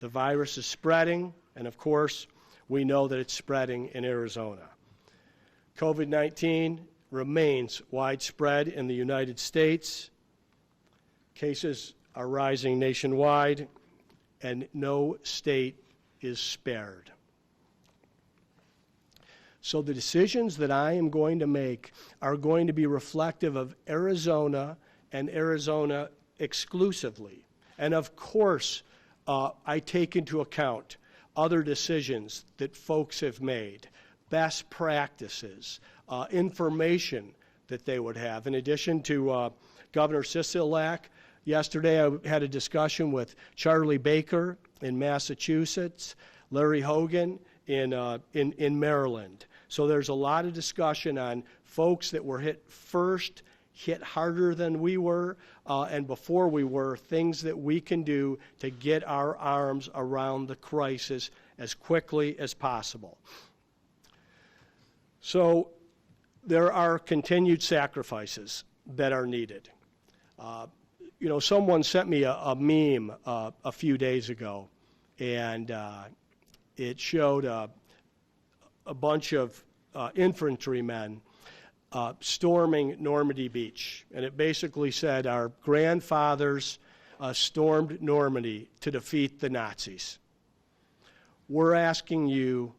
The virus is spreading, and of course, we know that it's spreading in Arizona. COVID-19 remains widespread in the United States. Cases are rising nationwide, and no state is spared. So the decisions that I am going to make are going to be reflective of Arizona and Arizona exclusively. And of course, I take into account other decisions that folks have made, best practices, information that they would have. In addition to Governor Sisolak, yesterday I had a discussion with Charlie Baker in Massachusetts, Larry Hogan in Maryland. So there's a lot of discussion on folks that were hit first, hit harder than we were, and before we were, things that we can do to get our arms around the crisis as quickly as possible. So there are continued sacrifices that are needed. Someone sent me a meme a few days ago, and it showed a bunch of infantrymen storming Normandy Beach. And it basically said, our grandfathers stormed Normandy to defeat the Nazis. We're asking you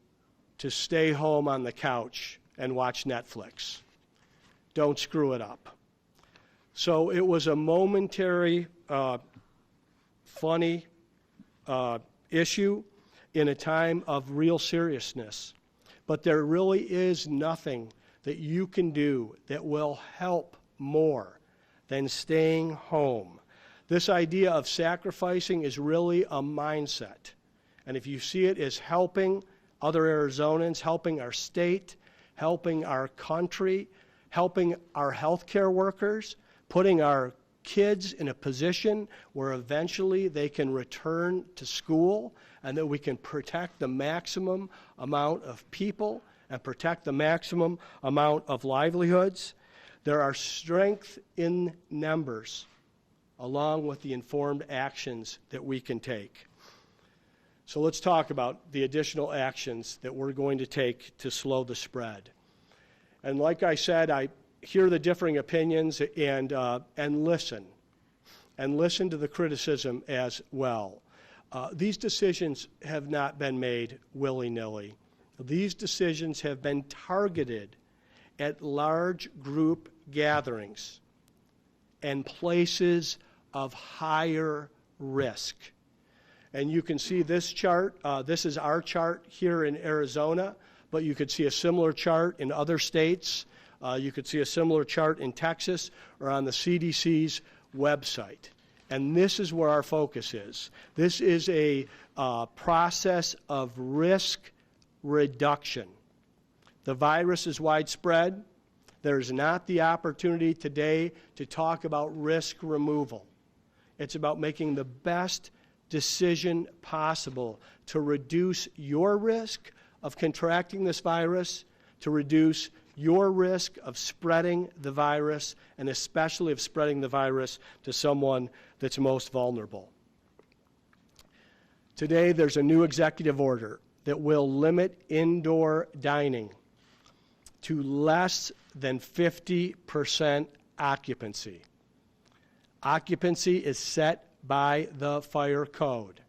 to stay home on the couch and watch Netflix. Don't screw it up. So it was a momentary, funny issue in a time of real seriousness. But there really is nothing that you can do that will help more than staying home. This idea of sacrificing is really a mindset. And if you see it as helping other Arizonans, helping our state, helping our country, helping our healthcare workers, putting our kids in a position where eventually they can return to school and that we can protect the maximum amount of people and protect the maximum amount of livelihoods. There are strength in numbers along with the informed actions that we can take. So let's talk about the additional actions that we're going to take to slow the spread. And like I said, I hear the differing opinions and listen to the criticism as well. These decisions have not been made willy-nilly. These decisions have been targeted at large group gatherings and places of higher risk. And you can see this chart. This is our chart here in Arizona, but you could see a similar chart in other states. You could see a similar chart in Texas or on the CDC's website. And this is where our focus is. This is a process of risk reduction. The virus is widespread. There's not the opportunity today to talk about risk removal. It's about making the best decision possible to reduce your risk of contracting this virus, to reduce your risk of spreading the virus, and especially of spreading the virus to someone that's most vulnerable. Today, there's a new executive order that will limit indoor dining to less than 50% occupancy. Occupancy is set by the fire code.